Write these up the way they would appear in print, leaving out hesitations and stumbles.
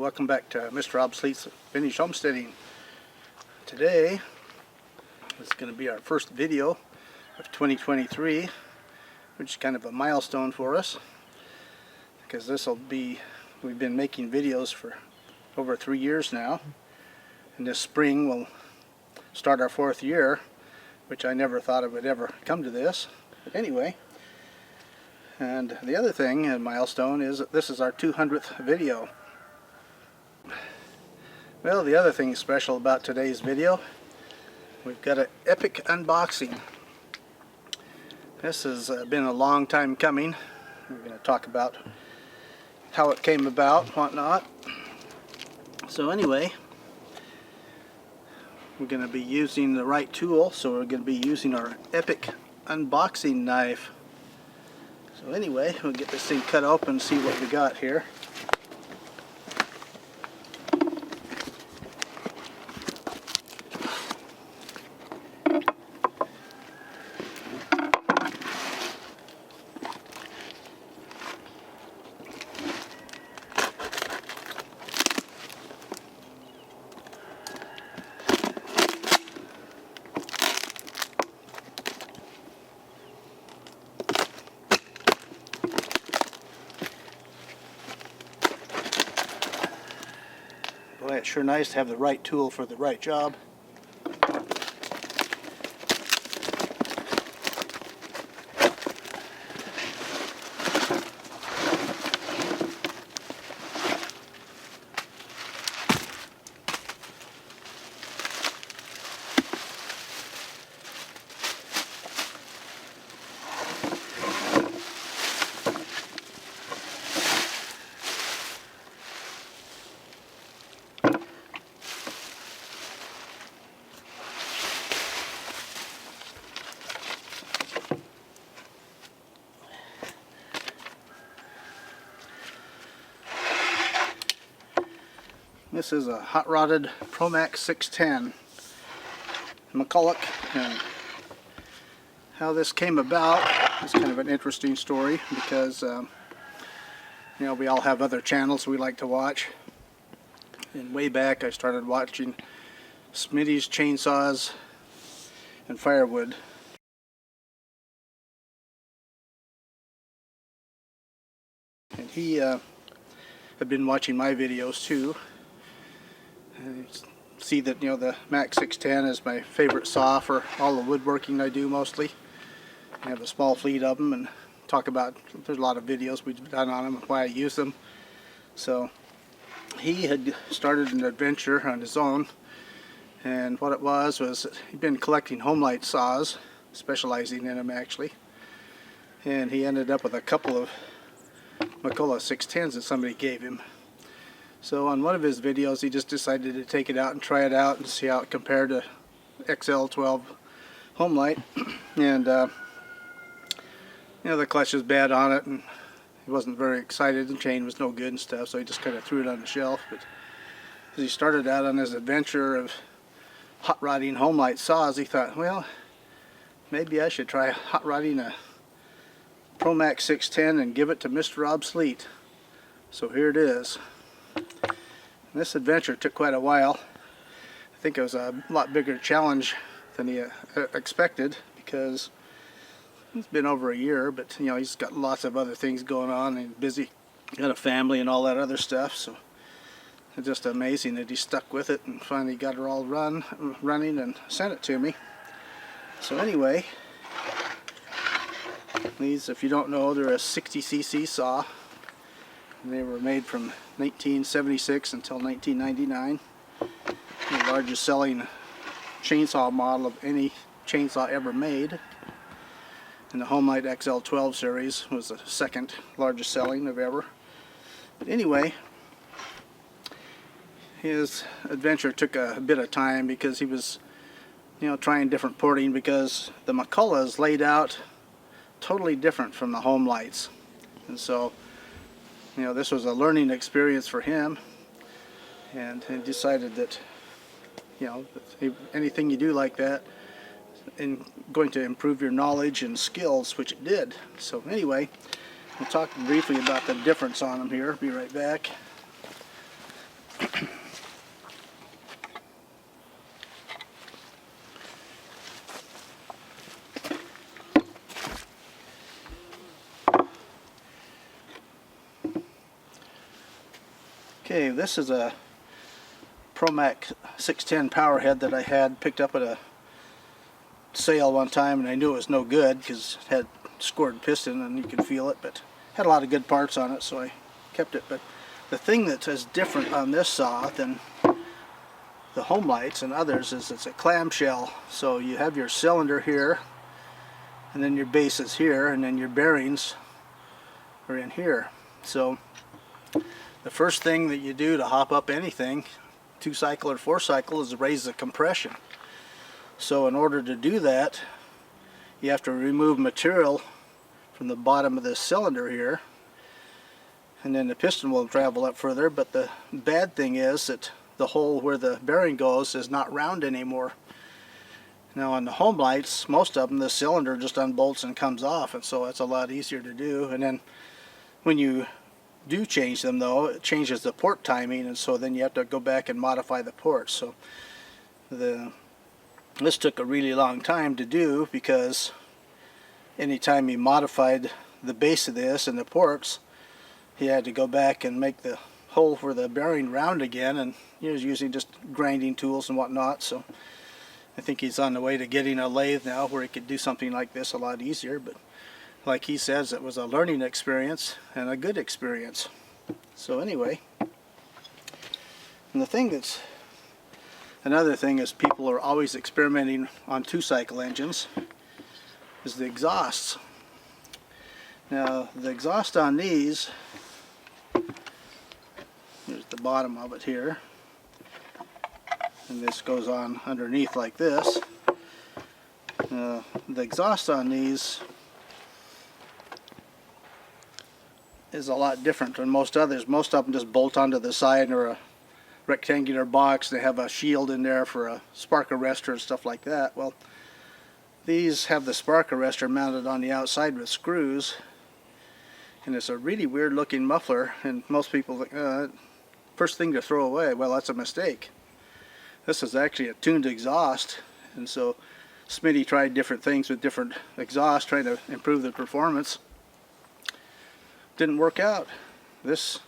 welcome back to Mr. Obsolete's Vintage Homesteading. Today is going to be our first video of 2023, which is kind of a milestone for us, because we've been making videos for over 3 years now, and this spring we'll start our 4th year, which I never thought it would ever come to this, but anyway. And the other thing, a milestone, is that this is our 200th video. Well, the other thing special about today's video, we've got an epic unboxing. This has been a long time coming. We're going to talk about how it came about, whatnot. So anyway, we're going to be using the right tool, so we're going to be using our epic unboxing knife. So anyway, we'll get this thing cut open and see what we got here. Boy, it's sure nice to have the right tool for the right job. This is a hot rodded Promax 610 McCulloch, and how this came about is kind of an interesting story, because you know, we all have other channels we like to watch, and way back I started watching Smitty's chainsaws and Firewood. And he had been watching my videos too. And see that, you know, the Max 610 is my favorite saw for all the woodworking I do mostly. I have a small fleet of them, and talk about, there's a lot of videos we've done on them and why I use them. So he had started an adventure on his own, and what it was he'd been collecting homelight saws, specializing in them actually, and he ended up with a couple of McCulloch 610s that somebody gave him. So on one of his videos he just decided to take it out and try it out and see how it compared to XL12 homelight. And you know, the clutch was bad on it, and he wasn't very excited, and the chain was no good and stuff, so he just kind of threw it on the shelf. But as he started out on his adventure of hot rodding homelight saws, he thought, well, maybe I should try hot rodding a Promax 610 and give it to Mr. Obsolete. So here it is. This adventure took quite a while. I think it was a lot bigger challenge than he expected, because it's been over a year, but you know, he's got lots of other things going on and busy, got a family and all that other stuff. So it's just amazing that he stuck with it and finally got her all running and sent it to me. So anyway, these, if you don't know, they're a 60cc saw. They were made from 1976 until 1999. The largest selling chainsaw model of any chainsaw ever made. And the Homelight XL12 series was the second largest selling of ever. But anyway, his adventure took a bit of time, because he was, you know, trying different porting, because the McCulloch is laid out totally different from the Homelights. And so, you know, this was a learning experience for him, and he decided that, you know, anything you do like that is going to improve your knowledge and skills, which it did. So anyway, we'll talk briefly about the difference on them here. Be right back. Okay, this is a ProMac 610 power head that I had picked up at a sale one time, and I knew it was no good because it had scored piston and you could feel it, but had a lot of good parts on it, so I kept it. But the thing that is different on this saw than the home lights and others is it's a clamshell. So you have your cylinder here, and then your base is here, and then your bearings are in here. So the first thing that you do to hop up anything, 2-cycle or 4-cycle, is raise the compression. So in order to do that, you have to remove material from the bottom of this cylinder here, and then the piston will travel up further. But the bad thing is that the hole where the bearing goes is not round anymore. Now on the home lights, most of them, the cylinder just unbolts and comes off, and so that's a lot easier to do. And then when you do change them, though, it changes the port timing, and so then you have to go back and modify the ports. So this took a really long time to do, because anytime he modified the base of this and the ports, he had to go back and make the hole for the bearing round again, and he was using just grinding tools and whatnot. So I think he's on the way to getting a lathe now where he could do something like this a lot easier. But like he says, it was a learning experience and a good experience. So anyway, and another thing is people are always experimenting on 2-cycle engines is the exhausts. Now the exhaust on these, here's the bottom of it here, and this goes on underneath like this. The exhaust on these is a lot different than most others. Most of them just bolt onto the side or a rectangular box. They have a shield in there for a spark arrestor and stuff like that. Well, these have the spark arrestor mounted on the outside with screws, and it's a really weird looking muffler, and most people think, first thing to throw away. Well, that's a mistake. This is actually a tuned exhaust, and so Smitty tried different things with different exhausts, trying to improve the performance. Didn't work out. This,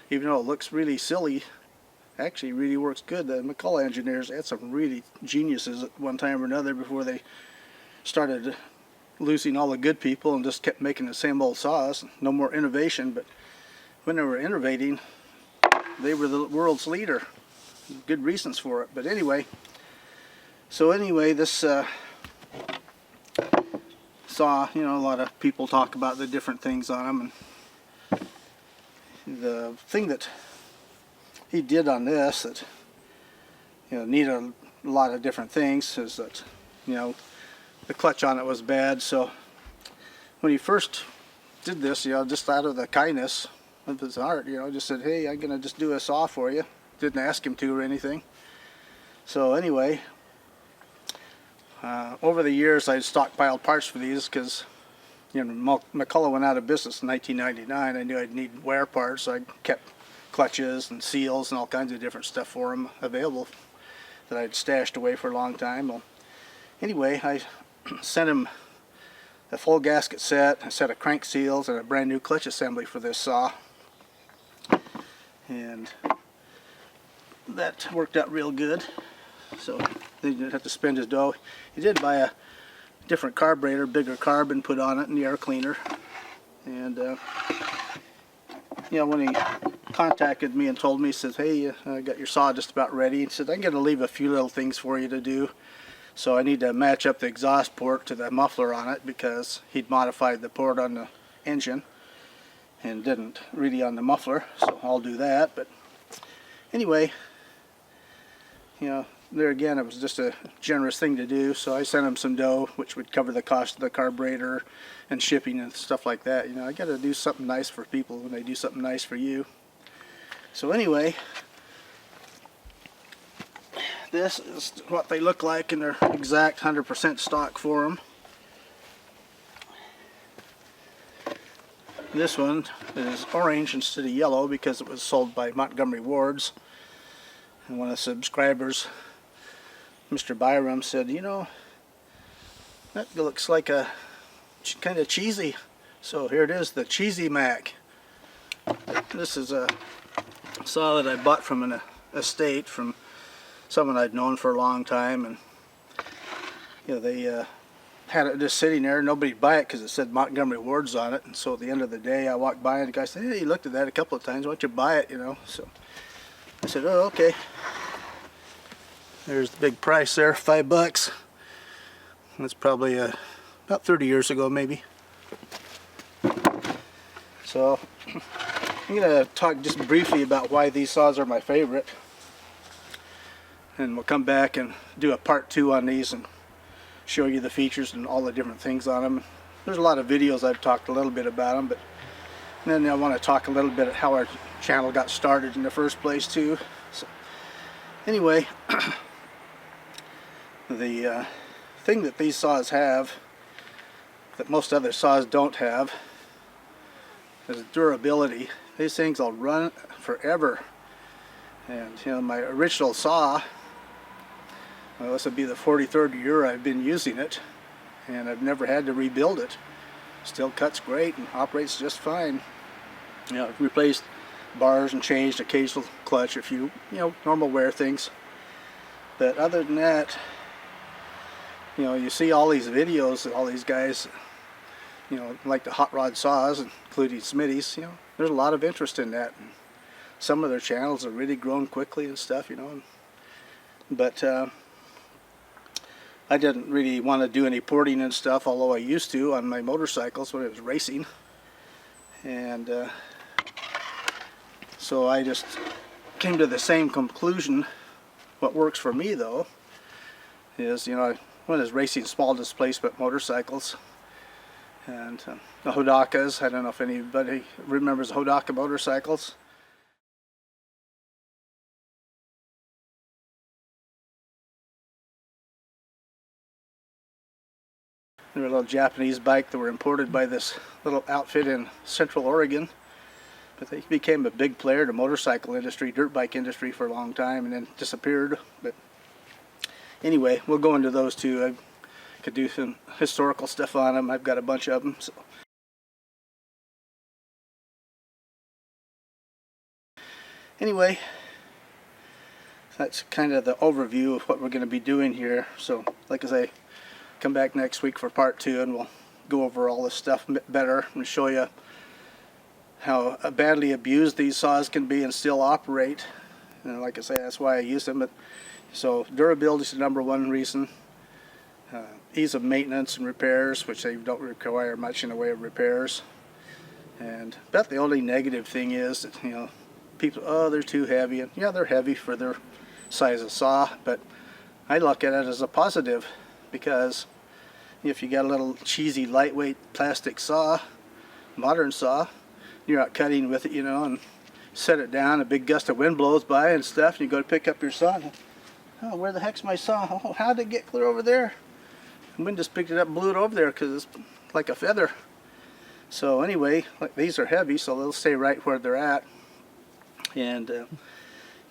even though it looks really silly, actually really works good. The McCullough engineers had some really geniuses at one time or another before they started losing all the good people and just kept making the same old saws. No more innovation, but when they were innovating, they were the world's leader. Good reasons for it. But anyway, this saw, a lot of people talk about the different things on them, and the thing that he did on this that needed a lot of different things is that the clutch on it was bad. So when he first did this, just out of the kindness of his heart, just said, hey, I'm gonna just do a saw for you. Didn't ask him to or anything. So anyway, over the years I stockpiled parts for these because McCullough went out of business in 1999. I knew I'd need wear parts, so I kept clutches and seals and all kinds of different stuff for him available that I'd stashed away for a long time. Well, anyway, I sent him a full gasket set, a set of crank seals, and a brand new clutch assembly for this saw, and that worked out real good. So they didn't have to spend his dough. He did buy a different carburetor, bigger carb, and put on it, and the air cleaner. And when he contacted me and told me, he says, hey, I got your saw just about ready. He said, I'm going to leave a few little things for you to do. So I need to match up the exhaust port to the muffler on it, because he'd modified the port on the engine and didn't really on the muffler. So I'll do that. But anyway, there again, it was just a generous thing to do. So I sent him some dough, which would cover the cost of the carburetor and shipping and stuff like that. I got to do something nice for people when they do something nice for you. So anyway, this is what they look like in their exact 100% stock form. This one is orange instead of yellow because it was sold by Montgomery Ward's. And one of the subscribers, Mr. Byram, said, that looks like a kind of cheesy. So here it is, the Cheesy Mac. This is a saw that I bought from an estate from someone I'd known for a long time, and they had it just sitting there. Nobody'd buy it because it said Montgomery Ward's on it. And so at the end of the day, I walked by and the guy said, "Hey, you looked at that a couple of times. Why don't you buy it?" So I said, "Oh, okay." There's the big price there, $5. That's probably about 30 years ago, maybe. So I'm going to talk just briefly about why these saws are my favorite, and we'll come back and do a part 2 on these and show you the features and all the different things on them. There's a lot of videos I've talked a little bit about them, but then I want to talk a little bit about how our channel got started in the first place too. So anyway, the thing that these saws have that most other saws don't have is durability. These things will run forever. And my original saw, well, this would be the 43rd year I've been using it, and I've never had to rebuild it. Still cuts great and operates just fine. I've replaced bars and changed occasional clutch, a few normal wear things. But other than that, you see all these videos, all these guys, like the hot rod saws, including Smitty's. There's a lot of interest in that. And some of their channels have really grown quickly and stuff, But I didn't really want to do any porting and stuff, although I used to on my motorcycles when I was racing. And so I just came to the same conclusion. What works for me, though, is, when I was racing small displacement motorcycles, and the Hodakas, I don't know if anybody remembers Hodaka motorcycles. They were a little Japanese bike that were imported by this little outfit in Central Oregon. But they became a big player in the motorcycle industry, dirt bike industry for a long time, and then disappeared. But anyway, we'll go into those too. I could do some historical stuff on them. I've got a bunch of them. So anyway, that's kind of the overview of what we're going to be doing here. So like I say, come back next week for part 2, and we'll go over all this stuff better and show you how badly abused these saws can be and still operate. And like I say, that's why I use them. But so durability is the #1 reason. Ease of maintenance and repairs, which they don't require much in the way of repairs. And about the only negative thing is that people, oh, they're too heavy. And yeah, they're heavy for their size of saw, but I look at it as a positive, because if you got a little cheesy lightweight plastic saw, modern saw, you're out cutting with it, and set it down, a big gust of wind blows by and stuff, and you go to pick up your saw. Oh, where the heck's my saw? Oh, how did it get clear over there? The wind just picked it up and blew it over there because it's like a feather. So anyway, these are heavy, so they'll stay right where they're at. And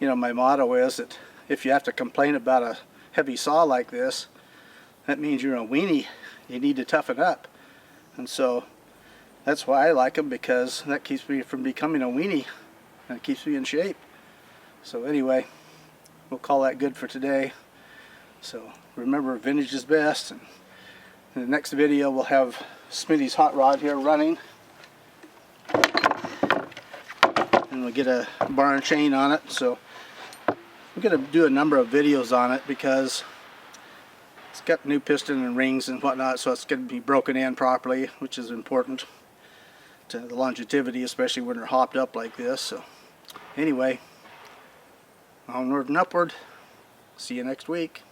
my motto is that if you have to complain about a heavy saw like this, that means you're a weenie. You need to toughen up. And so that's why I like them, because that keeps me from becoming a weenie, and it keeps me in shape. So anyway, we'll call that good for today. So remember, vintage is best. And in the next video, we'll have Smitty's hot rod here running, and we'll get a bar and chain on it. So I'm going to do a number of videos on it, because it's got new piston and rings and whatnot, so it's going to be broken in properly, which is important to the longevity, especially when they're hopped up like this. So anyway, onward and upward. See you next week.